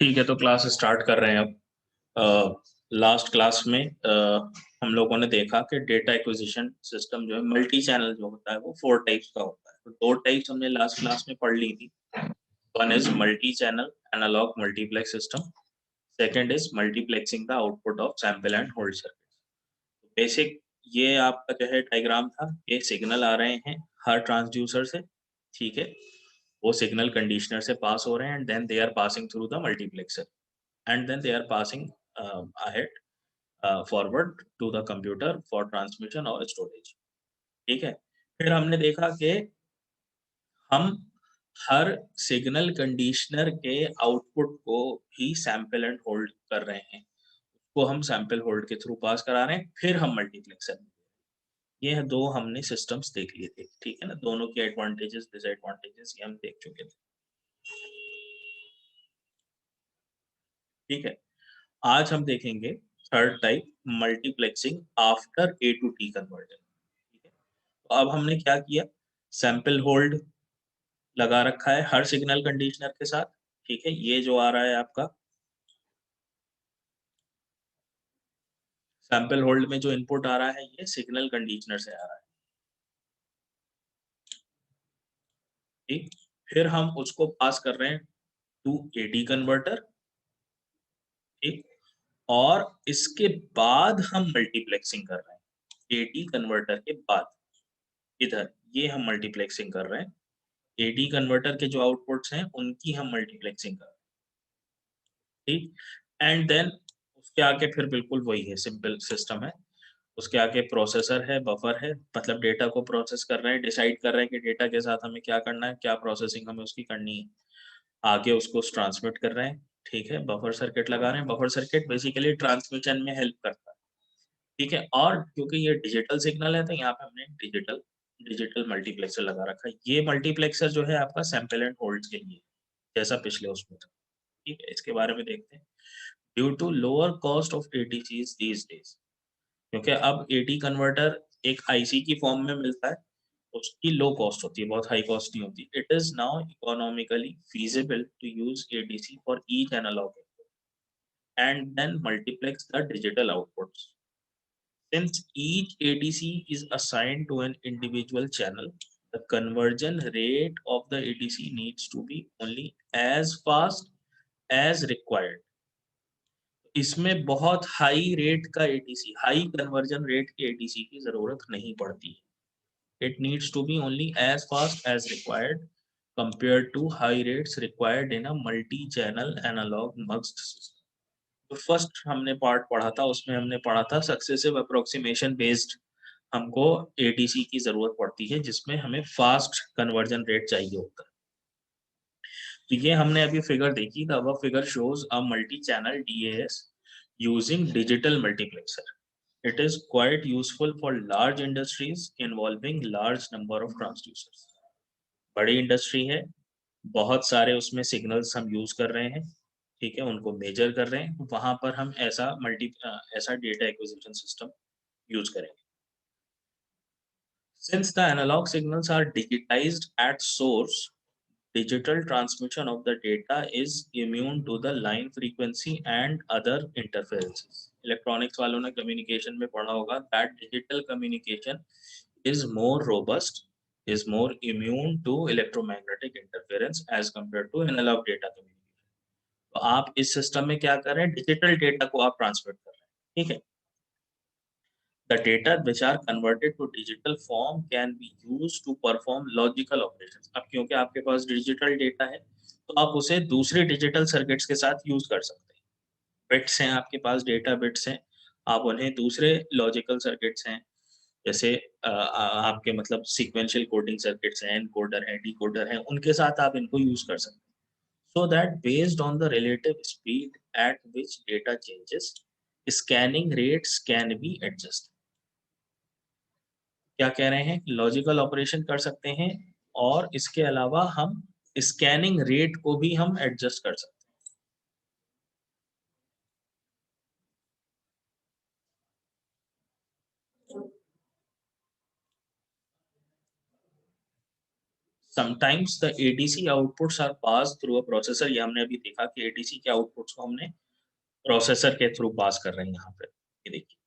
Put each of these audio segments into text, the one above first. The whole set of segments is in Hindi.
ठीक है, तो क्लास स्टार्ट कर रहे हैं अब। लास्ट क्लास में हम लोगों ने देखा कि डेटा एक्विजिशन सिस्टम जो है मल्टी चैनल जो होता है वो 4 टाइप्स का होता है। तो 2 टाइप्स हमने लास्ट क्लास में पढ़ ली थी। One is multi channel analog multiplex system, second is multiplexing the output of sample and hold circuit. Basic ये आपका जो है डायग्राम था। ये सिग्नल आ रहे हैं हर ट्रांसड्यूसर से, ठीक है। वो सिग्नल कंडीशनर से पास हो रहे हैं and then they are passing through the multiplexer and then they are passing ahead forward to the computer for transmission और storage। ठीक है। फिर हमने देखा कि हम हर सिग्नल कंडीशनर के आउटपुट को ही सैंपल एंड होल्ड कर रहे हैं, वो हम सैंपल होल्ड के थ्रू पास करा रहे हैं, फिर हम मल्टीप्लेक्सर में। ये दो हमने सिस्टम्स देख लिए थे, ठीक है ना। दोनों के एडवांटेजेस डिसएडवांटेजेस ये हम देख चुके थे, ठीक है। आज हम देखेंगे third type, multiplexing after A to D conversion. ठीक है, तो अब हमने क्या किया, सैंपल होल्ड लगा रखा है हर सिग्नल कंडीशनर के साथ, ठीक है। ये जो आ रहा है आपका सैंपल होल्ड में जो इनपुट आ रहा है ये सिग्नल कंडीशनर से आ रहा है, ठीक। फिर हम उसको पास कर रहे हैं टू एडी कन्वर्टर, ठीक। और इसके बाद हम मल्टीप्लेक्सिंग कर रहे हैं एडी कन्वर्टर के बाद। इधर ये हम मल्टीप्लेक्सिंग कर रहे हैं, एडी कन्वर्टर के जो आउटपुट्स हैं उनकी हम मल्टीप्लेक्सिंग कर रहे हैं, ठीक। एंड देन उसके आगे फिर बिल्कुल वही है, सिंपल सिस्टम है। उसके आगे प्रोसेसर है, बफर है, मतलब डेटा को प्रोसेस कर रहे हैं, डिसाइड कर रहे हैं कि डेटा के साथ हमें क्या करना है, क्या प्रोसेसिंग हमें उसकी करनी है। आगे उसको ट्रांसमिट कर रहे हैं, ठीक है। बफर सर्किट लगा रहे हैं, बफर सर्किट बेसिकली ट्रांसमिशन में हेल्प करता है, ठीक है। और क्योंकि ये डिजिटल सिग्नल है तो यहाँ पे हमने डिजिटल डिजिटल मल्टीप्लेक्सर लगा रखा है। ये मल्टीप्लेक्सर जो है आपका सैंपल एंड होल्ड के लिए, जैसा पिछले उसमें था, ठीक है। इसके बारे में देखते हैं। Due to lower cost of ADCs these days, क्योंकि अब एटी कन्वर्टर एक आईसी की फॉर्म में मिलता है, उसकी लो कॉस्ट होती है, बहुत हाई कॉस्ट नहीं होती। It is now economically feasible to use ADC for each analog input and then multiplex the digital outputs. Since each ADC is assigned to an individual channel, the conversion rate of the ADC needs to be only as fast as required. इसमें बहुत हाई रेट का एटीसी, हाई कन्वर्जन रेट के एटीसी की जरूरत नहीं पड़ती है। It needs to be only as fast as required compared to high rates required in a multi-channel analog mixed system। तो फर्स्ट हमने पार्ट पढ़ा था, उसमें हमने पढ़ा था सक्सेसिव अप्रोक्सीमेशन बेस्ड हमको एडीसी की जरूरत पड़ती है, जिसमें हमें फास्ट कन्वर्जन रेट चाहिए होता है। तो ये हमने अभी फिगर देखी, the above figure shows a multi channel DAS using digital multiplexer. It is quite useful for large industries involving large number of transducers. बड़ी इंडस्ट्री है, बहुत सारे उसमें सिग्नल्स हम यूज कर रहे हैं, ठीक है, उनको मेजर कर रहे हैं, वहां पर हम ऐसा डेटा एक्विजिशन सिस्टम यूज करेंगे। Since the analog signals are digitized at source, digital transmission of the data is immune to the line frequency and other interferences। Electronics वालों ने communication में पढ़ा होगा that digital communication is more robust, is more immune to electromagnetic interference as compared to analog data communication। तो आप इस सिस्टम में क्या कर रहे हैं, डिजिटल डेटा को आप ट्रांसमिट कर रहे हैं, ठीक है। The data which are converted to digital form can be used to perform logical operations। अब क्योंकि आपके पास डिजिटल डेटा है तो आप उसे दूसरे डिजिटल सर्किट्स के साथ यूज कर सकते हैं। बिट्स हैं आपके पास, डेटा बिट्स हैं, आप उन्हें दूसरे लॉजिकल सर्किट्स हैं, जैसे आपके मतलब सीक्वेंशियल कोडिंग सर्किट्स हैं, एनकोडर है, डिकोडर है, उनके साथ आप इनको यूज कर सकते हैं। So that based on the relative speed at which data changes, scanning rates can be adjust. क्या कह रहे हैं, लॉजिकल ऑपरेशन कर सकते हैं और इसके अलावा हम स्कैनिंग रेट को भी हम एडजस्ट कर सकते हैं। Sometimes the ADC outputs are pass through a processor. ये हमने अभी देखा कि एडीसी के आउटपुट्स को हमने प्रोसेसर के थ्रू पास कर रहे हैं यहाँ पे, ये देखिए,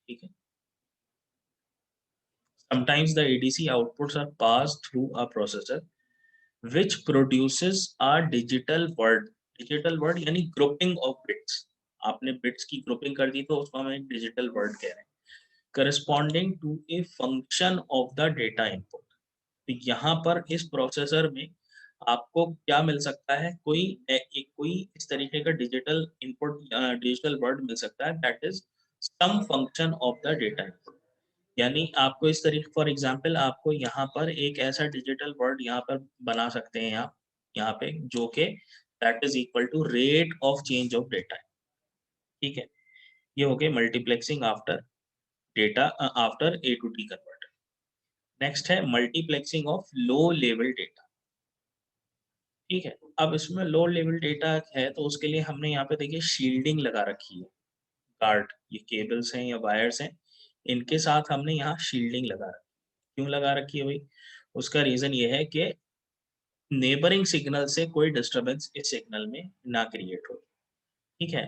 ठीक है। Sometimes the ADC outputs are pass through a processor which produces a digital word। Digital word यानी ग्रुपिंग ऑफ बिट्स। आपने बिट्स की ग्रुपिंग कर दी तो उसको हम एक डिजिटल वर्ड कह रहे हैं, corresponding to a function of the data input. तो यहाँ पर इस प्रोसेसर में आपको क्या मिल सकता है, कोई इस तरीके का डिजिटल इनपुट, डिजिटल वर्ड मिल सकता है, that is some function of the data input. यानी आपको इस तरीके, फॉर एग्जांपल आपको यहाँ पर एक ऐसा डिजिटल वर्ड यहाँ पर बना सकते हैं आप यहाँ पे, जो कि that is equal to rate of change of data, ठीक है। ये हो गया multiplexing after data, after A to D converter. Next है multiplexing of low level data, ठीक है। अब इसमें लो लेवल डेटा है तो उसके लिए हमने यहाँ पे देखिए शील्डिंग लगा रखी है, गार्ड, ये केबल्स हैं या वायर्स हैं, इनके साथ हमने यहाँ शील्डिंग लगा रखी है। क्यों लगा रखी है भाई? उसका रीजन ये है कि नेबरिंग सिग्नल से कोई डिस्टरबेंस इस सिग्नल में ना क्रिएट हो, ठीक है।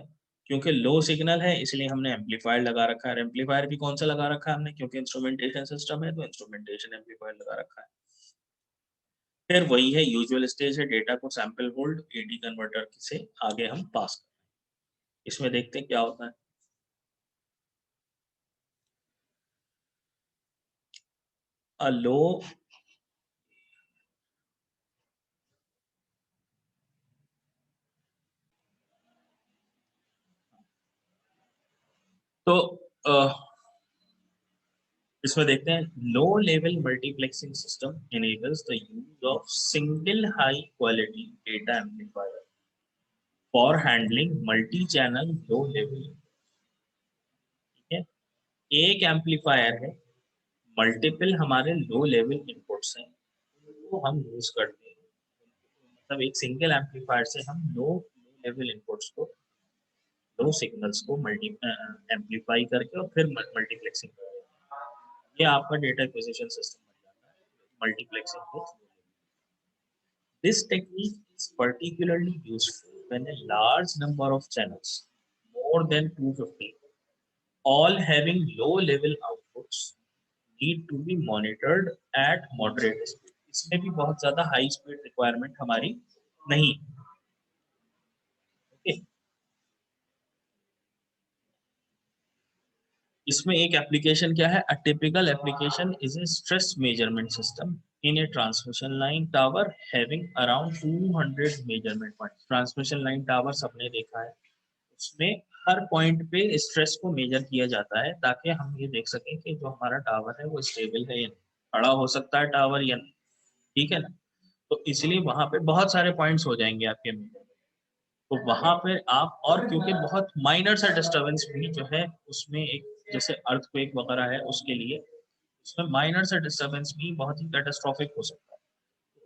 क्योंकि लो सिग्नल है इसलिए हमने एम्पलीफायर लगा रखा है। एम्पलीफायर भी कौन सा लगा रखा है हमने, क्योंकि इंस्ट्रूमेंटेशन सिस्टम है तो इंस्ट्रूमेंटेशन एम्पलीफायर लगा रखा है। फिर वही है यूजुअल स्टेज है, डेटा को सैंपल होल्ड एडी कन्वर्टर से आगे हम पास करते हैं। इसमें देखते हैं क्या होता है। अ लो तो इसमें देखते हैं, low level multiplexing system enables the use of single high quality data amplifier for handling multi channel low level, ठीक है। एक एम्पलीफायर है, मल्टीपल हमारे लो लेवल इनपुट्स हैं, उनको हम यूज करते हैं। मतलब एक सिंगल एम्पलीफायर से हम लो लेवल इनपुट्स को, लो सिग्नल्स को मल्टी एम्पलीफाई करके और फिर मल्टीप्लेक्सिंग करते हैं। ये आपका डेटा एक्विजिशन सिस्टम बन जाता है, multiplexing with. This technique is particularly useful when a large number of channels, more than 250, all having low-level outputs, need to be monitored at moderate speed. इसमें भी बहुत ज़्यादा high speed requirement हमारी नहीं, okay? इसमें एक एप्लीकेशन क्या है, a typical application is a stress measurement system in A transmission line tower having around 200 measurement points. Transmission line tower सबने देखा है, उसमें हर पॉइंट पे स्ट्रेस को मेजर किया जाता है ताकि हम ये देख सकें कि जो हमारा टावर है वो स्टेबल है या नहीं, खड़ा हो सकता है टावर या नहीं, ठीक है ना। तो इसलिए वहां पे बहुत सारे पॉइंट्स हो जाएंगे आपके मेजर, तो वहां पे आप, और क्योंकि बहुत माइनर सा डिस्टर्बेंस भी जो है उसमें, एक जैसे अर्थक्वेक वगैरह है उसके लिए, उसमें माइनर सा डिस्टर्बेंस भी बहुत ही कैटास्ट्रॉफिक हो सकता है,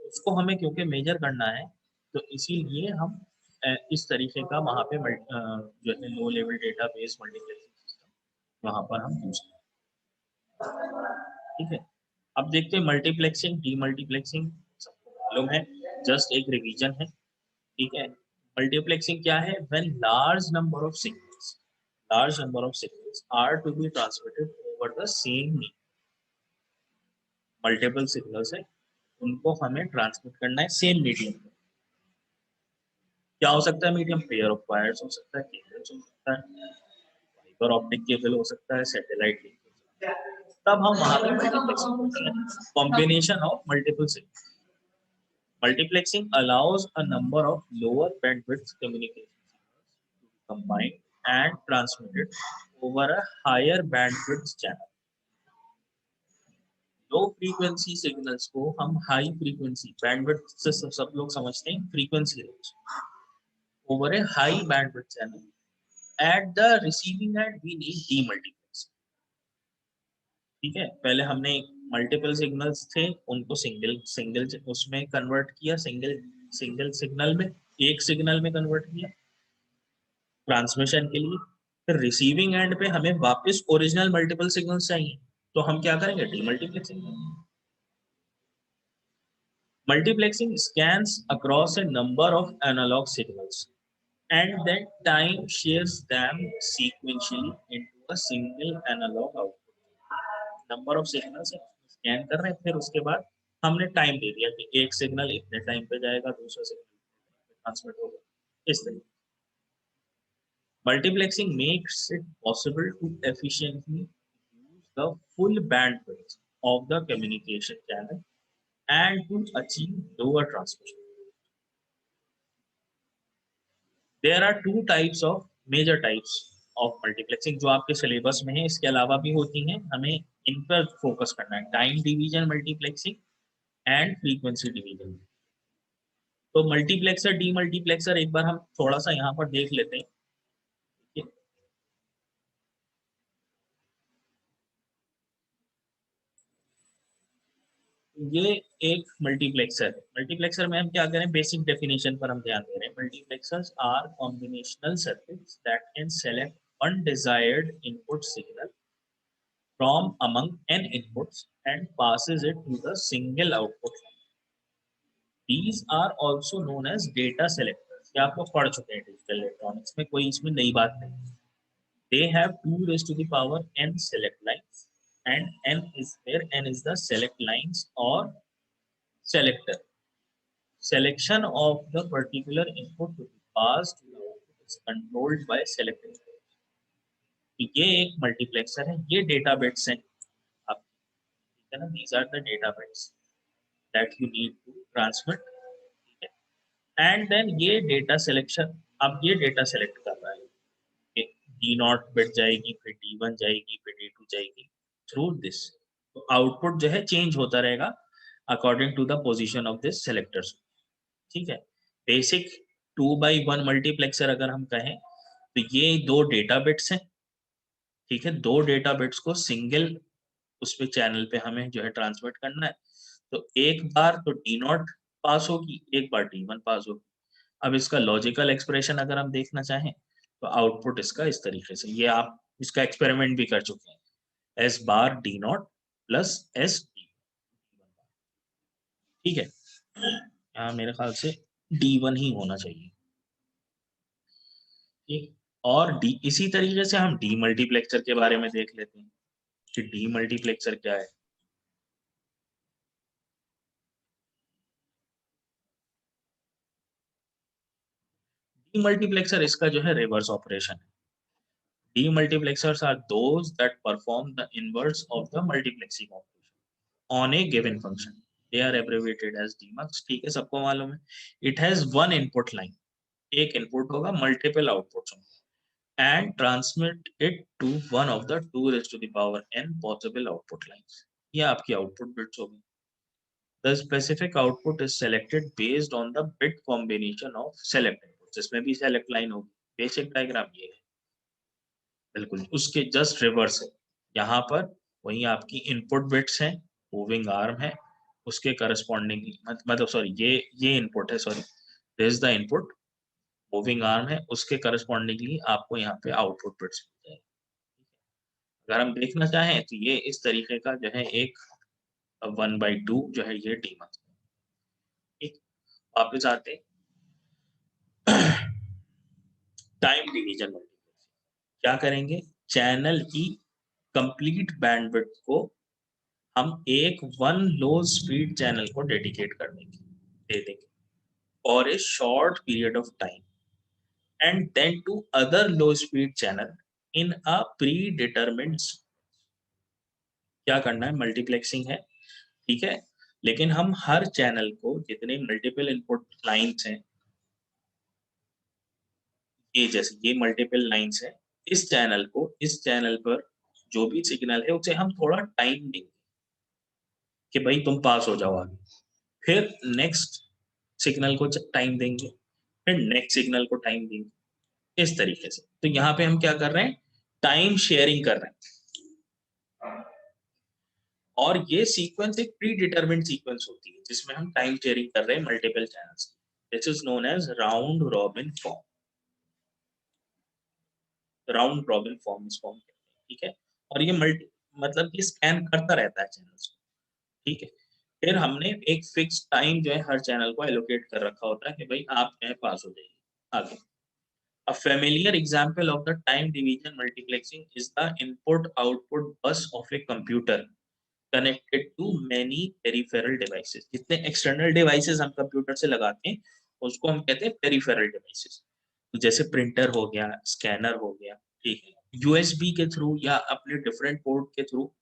तो उसको हमें क्योंकि मेजर करना है, तो इसीलिए हम इस तरीके का वहाँ पे जो है लो level data base multiplexing system वहाँ पर हम यूज करते हैं, ठीक है। अब देखते हैं मल्टीप्लेक्सिंग डीमल्टीप्लेक्सिंग, सबको मालूम है, जस्ट एक रिवीजन है, ठीक है। मल्टीप्लेक्सिंग क्या है, when large number of signals are to be transmitted over the same medium। Multiple signals है, उनको हमें ट्रांसमिट करना है सेम मीडियम पे। क्या हो सकता है मीडियम, पेयर ऑफ वायर्स हो सकता है, केबल्स हो सकता है, फाइबर ऑप्टिक केबल हो सकता है, सैटेलाइट केबल हो सकता है। तब हम वहां पे मल्टीप्लेक्सिंग करते हैं, combination of multiple signal. Multiplexing allows a number of lower bandwidth communication signals to be combined and transmitted over a higher bandwidth channel। Low frequency signals को हम हाई फ्रीक्वेंसी, बैंडविड्थ से सब लोग समझते हैं frequency range, over a high bandwidth channel at the receiving end we need demultiplexing, ठीक है। पहले हमने मल्टीपल सिग्नल्स थे उनको सिंगल सिंगल उसमें कन्वर्ट किया, सिंगल सिंगल सिग्नल में, एक सिग्नल में कन्वर्ट किया ट्रांसमिशन के लिए। फिर रिसीविंग एंड पे हमें वापस ओरिजिनल मल्टीपल सिग्नल्स चाहिए, तो हम क्या करेंगे, डीमल्टीप्लेक्सिंग करेंगे। Multiplexing scans across a number of analog signals and then time shares them sequentially into a single analog output. Number of signals scan कर रहे हैं, फिर उसके बाद हमने टाइम दे दिया कि एक सिग्नल इतने टाइम पे जाएगा, दूसरा सिग्नल ट्रांसमिट होगा, इस तरीके। Multiplexing makes it possible to efficiently use the full bandwidth of the communication channel and to achieve lower transmission. There are two types of major types of multiplexing जो आपके सिलेबस में है, इसके अलावा भी होती हैं, हमें इन पर फोकस करना है। Time division multiplexing and frequency division. तो मल्टीप्लेक्सर डीमल्टीप्लेक्सर एक बार हम थोड़ा सा यहाँ पर देख लेते हैं। ये एक मल्टीप्लेक्सर है। मल्टीप्लेक्सर में हम क्या करें, बेसिक डेफिनेशन पर हम ध्यान दे रहे हैं। Multiplexers are combinational circuits that can select one desired input signal from among n inputs and passes it to the single output. These are also known as data selectors. ये आपको पढ़ चुके हैं डिजिटल इलेक्ट्रॉनिक्स में, कोई इसमें नई बात नहीं। They have 2 raised to the power n select lines, and n is where n is the select lines or selector. Selection of the particular input to be passed to the output is controlled by selector. ये एक मल्टीप्लेक्सर है, ये डेटा बिट्स हैं आप, ठीक है ना, these are the data bits that you need to transmit, ठीक है। एंड देन ये डेटा सिलेक्शन, अब ये डेटा सेलेक्ट कर रहा है, डी नॉट बिट जाएगी, फिर डी वन जाएगी, फिर डी टू जाएगी, थ्रू दिस। तो आउटपुट जो है चेंज होता रहेगा according to the position of this selectors, ठीक है। बेसिक 2x1 मल्टीप्लेक्सर अगर हम कहें तो ये दो डेटा बिट्स हैं, ठीक है। दो डेटा बिट्स को सिंगल उस पे चैनल पे हमें जो है ट्रांसमिट करना है। तो एक बार तो डी नॉट पास होगी, एक बार डी वन पास होगी। अब इसका लॉजिकल एक्सप्रेशन अगर हम देखना चाहें तो आउटपुट इसका इस तरीके से, ये आप इसका एक्सपेरिमेंट भी कर चुके हैं, S bar D not plus S D, ठीक है। यहाँ मेरे ख्याल से डी वन ही होना चाहिए, ठीक। और डी, इसी तरीके से हम डी मल्टीप्लेक्सर के बारे में देख लेते हैं कि डी मल्टीप्लेक्सर क्या है। डी मल्टीप्लेक्सर इसका जो है रिवर्स ऑपरेशन है। Demultiplexers are those that perform the inverse of the multiplexing operation on a given function. They are abbreviated as DMUX, ठीक है, सबको मालूम है। It has one input line, एक input होगा, multiple outputs होंगे, and transmit it to one of the 2 raised to the power n possible output lines. ये आपकी output bits होगी। The specific output is selected based on the bit combination of select inputs. इसमें भी select line होगी। Basic diagram ये है, बिल्कुल उसके जस्ट रिवर्स है। यहाँ पर वही आपकी इनपुट बिट्स हैं, मूविंग आर्म है, उसके करस्पॉन्डिंग मतलब सॉरी ये इनपुट है, sorry this is the input, moving arm है, उसके करस्पॉन्डिंगली आपको यहाँ पे आउटपुट बिट्स मिल जाएंगे। अगर हम देखना चाहें तो ये इस तरीके का जो है एक 1/2 जो है ये डीमन, ठीक। वापस आते टाइम डिवीजन मल्टीप्लेक्सिंग, क्या करेंगे, चैनल की कंप्लीट बैंडविड्थ को हम एक वन लो स्पीड चैनल को डेडिकेट कर देंगे, दे देंगे for a short period of time, and then to other low speed channel in a predetermined. क्या करना है, मल्टीप्लेक्सिंग है, ठीक है, लेकिन हम हर चैनल को, जितने मल्टीपल इनपुट लाइंस हैं, ये जैसे ये मल्टीपल लाइंस है, इस चैनल को, इस चैनल पर जो भी सिग्नल है उसे हम थोड़ा टाइम देंगे कि भाई तुम पास हो जाओ आगे, फिर नेक्स्ट सिग्नल को टाइम देंगे, फिर नेक्स्ट सिग्नल को टाइम देंगे, इस तरीके से। तो यहाँ पे हम क्या कर रहे हैं, टाइम शेयरिंग कर रहे हैं, और ये सीक्वेंस एक प्री डिटरमिन्ड सीक्वेंस होती है जिसमें हम टाइम शेयरिंग कर रहे हैं multiple channels. This is known as round robin form, round robin form इसको हम कहते हैं, ठीक है। और ये मल्टी मतलब ये स्कैन करता रहता है चैनल्स को, ठीक है। फिर हमने एक फिक्स टाइम जो है हर चैनल को एलोकेट कर रखा होता है कि भाई आप जो है पास हो जाइए आगे। A familiar example of the time division multiplexing is the input-output bus of a computer connected to many peripheral devices. जितने external devices हम कंप्यूटर से लगाते हैं उसको हम कहते हैं peripheral devices। तो जैसे प्रिंटर हो गया, स्कैनर हो गया, ठीक है, यूएसबी के थ्रू या अपने डिफरेंट पोर्ट के थ्रू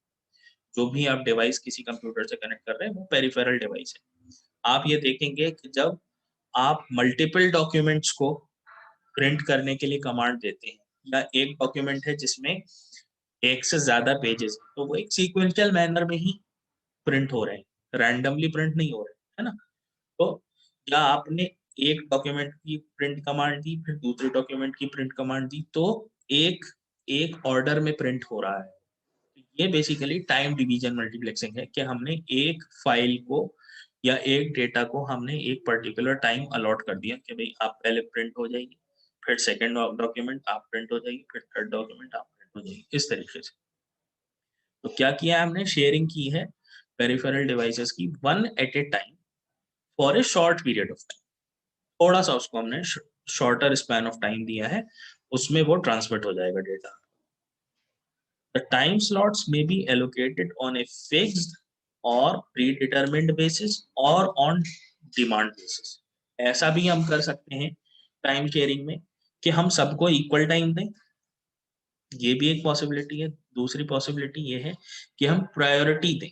जो भी आप डिवाइस किसी कंप्यूटर से कनेक्ट कर रहे हैं वो पेरिफेरल डिवाइस है। आप ये देखेंगे कि जब आप मल्टीपल डॉक्यूमेंट्स को प्रिंट करने के लिए कमांड देते हैं या एक डॉक्यूमेंट है जिसमें एक से ज्यादा पेजेस तो वो एक सीक्वेंशियल मैनर में ही प्रिंट हो रहे हैं, रैंडमली प्रिंट नहीं हो रहे, है ना? तो या आपने एक डॉक्यूमेंट की प्रिंट कमांड दी, फिर दूसरे डॉक्यूमेंट की प्रिंट कमांड दी, तो एक एक ऑर्डर में प्रिंट हो रहा है। ये बेसिकली टाइम डिवीजन मल्टीप्लेक्सिंग है कि हमने एक फाइल को या एक डेटा को हमने एक पर्टिकुलर टाइम अलॉट कर दिया कि भाई आप पहले प्रिंट हो जाएगी, फिर सेकंड डॉक्यूमेंट आप प्रिंट हो जाएगी, फिर थर्ड डॉक्यूमेंट आप प्रिंट हो जाएगी, इस तरीके से। तो क्या किया हमने, शेयरिंग की है पेरिफेरल डिवाइसेस की one at a time for a short period of time. थोड़ा सा उसको हमने शॉर्टर स्पैन ऑफ टाइम दिया है, उसमें वो ट्रांसमिट हो जाएगा data. The time slots may be allocated on a fixed or predetermined basis or on demand basis. ऐसा भी हम कर सकते हैं टाइम शेयरिंग में कि हम सबको इक्वल टाइम दें, ये भी एक पॉसिबिलिटी है। दूसरी पॉसिबिलिटी ये है कि हम प्रायोरिटी दें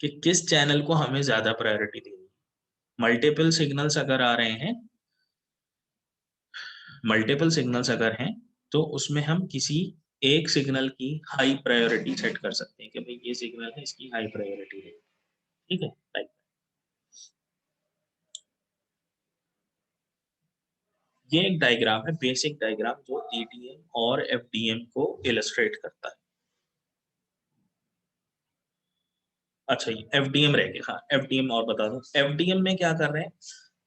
कि किस चैनल को हमें ज्यादा प्रायोरिटी देनी है। मल्टीपल सिग्नल्स अगर आ रहे हैं, मल्टीपल सिग्नल्स अगर हैं तो उसमें हम किसी एक सिग्नल की हाई प्रायोरिटी सेट कर सकते हैं कि भाई ये सिग्नल है, इसकी हाई प्रायोरिटी है, ठीक है। राइट, ये एक डायग्राम है, बेसिक डायग्राम जो एडीएम और एफडीएम को इलस्ट्रेट करता है। अच्छा, ये एफडीएम रह गया। हाँ, एफडीएम और बता दो, एफडीएम में क्या कर रहे हैं,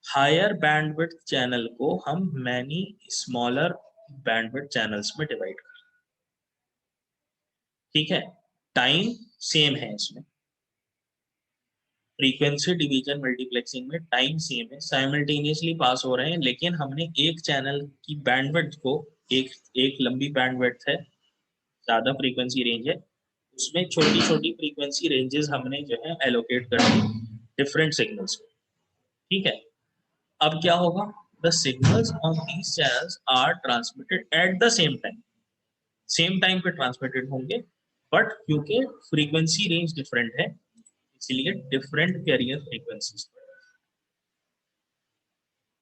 हायर बैंडविड्थ चैनल को हम मैनी स्मॉलर बैंडविड्थ चैनल्स में डिवाइड कर, ठीक है। टाइम सेम है इसमें, फ्रीक्वेंसी डिवीजन मल्टीप्लेक्सिंग में टाइम सेम है, साइमल्टेनियसली पास हो रहे हैं, लेकिन हमने एक चैनल की बैंडविड्थ को, एक एक लंबी बैंडविड्थ है, ज्यादा फ्रीक्वेंसी रेंज है, उसमें छोटी छोटी फ्रीक्वेंसी रेंजेस हमने जो है एलोकेट कर दी डिफरेंट सिग्नल्स को, ठीक है। अब क्या होगा, the signals on these channels are transmitted at the same time पे ट्रांसमिटेड होंगे, बट क्योंकि फ्रीक्वेंसी रेंज डिफरेंट है इसलिए डिफरेंट कैरियर फ्रीक्वेंसीज।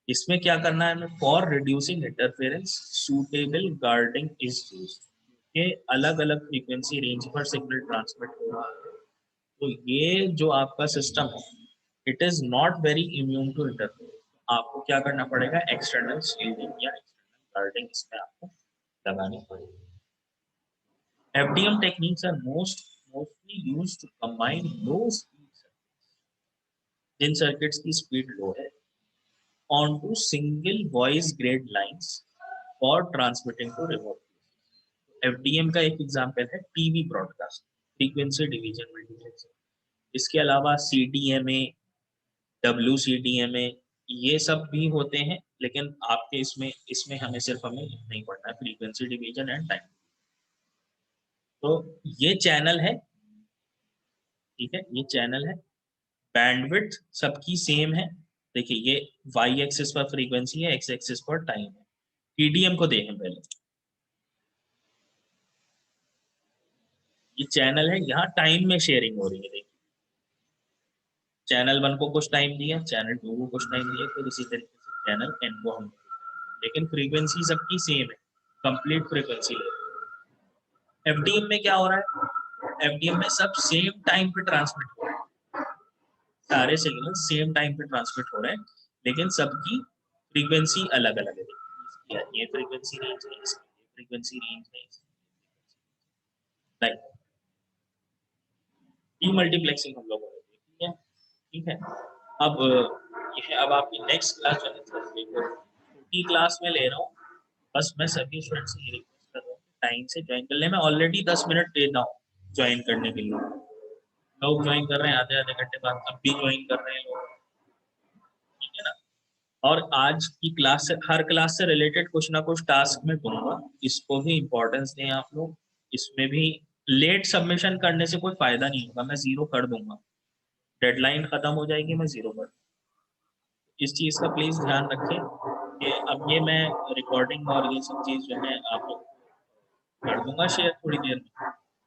इसमें क्या करना है हमें, for reducing interference suitable guarding is used, के अलग अलग फ्रीक्वेंसी रेंज पर सिग्नल ट्रांसमिट हो रहा है, तो ये जो आपका सिस्टम है it is not very immune to interference. आपको क्या करना पड़ेगा, एक्सटर्नल शील्डिंग या एक्सटर्नल गार्डिंग इसमें आपको लगानी पड़ेगी। FDM techniques are mostly used to combine low speed circuits, Jin circuits की स्पीड लो है, onto single voice grade lines for transmitting to remote places। FDM का एक एग्जांपल है TV broadcast, frequency division multiplexing. इसके अलावा CDMA, WCDMA ये सब भी होते हैं, लेकिन आपके इसमें इसमें हमें इतना ही पढ़ना है, फ्रीक्वेंसी डिवीजन एंड टाइम। तो ये चैनल है, ठीक है, ये चैनल है, बैंडविड्थ सबकी सेम है। देखिए ये वाई एक्सिस पर फ्रीक्वेंसी है, एक्स एक्सिस पर टाइम है। टीडीएम को देखें पहले, ये चैनल है, यहाँ टाइम में शेयरिंग हो रही है। देखिए चैनल 1 को कुछ टाइम दिया, चैनल 2 को कुछ टाइम दिया, फिर इसी तरीके से चैनल एन को हम, लेकिन फ्रीक्वेंसी सबकी सेम है, कंप्लीट फ्रीक्वेंसी ले। एफडीएम में क्या हो रहा है, एफडीएम में सब सेम टाइम पे ट्रांसमिट हो रहे हैं, सारे सिग्नल सेम टाइम पे ट्रांसमिट हो रहे हैं, लेकिन सबकी फ्रीक्वेंसी अलग अलग है। ये फ्रीक्वेंसी रेंज है, इसकी फ्रीक्वेंसी रेंज है, लाइक डीमल्टीप्लेक्सिंग हम लोगों ने देखी है, ठीक है। अब ये है, अब आपकी नेक्स्ट क्लास जो है थर्सडे को छोटी क्लास में ले रहा हूँ, बस मैं सभी स्टूडेंट्स से रिक्वेस्ट कर रहा हूँ टाइम से ज्वाइन कर ले। मैं ऑलरेडी 10 मिनट देता हूँ ज्वाइन करने के लिए, लोग ज्वाइन कर रहे हैं आधे-आधे घंटे बाद, अब भी ज्वाइन कर रहे हैं लोग, ठीक है ना? और आज की क्लास से हर क्लास से रिलेटेड कुछ ना कुछ टास्क मैं दूँगा, इसको भी इम्पोर्टेंस दें आप लोग। इसमें भी लेट सबमिशन करने से कोई फ़ायदा नहीं होगा, मैं ज़ीरो कर दूँगा। डेडलाइन खत्म हो जाएगी, मैं ज़ीरो कर इस चीज़ का प्लीज़ ध्यान रखें कि अब ये मैं रिकॉर्डिंग और ये सब चीज़ जो है आप लोग कर दूँगा शेयर थोड़ी देर में।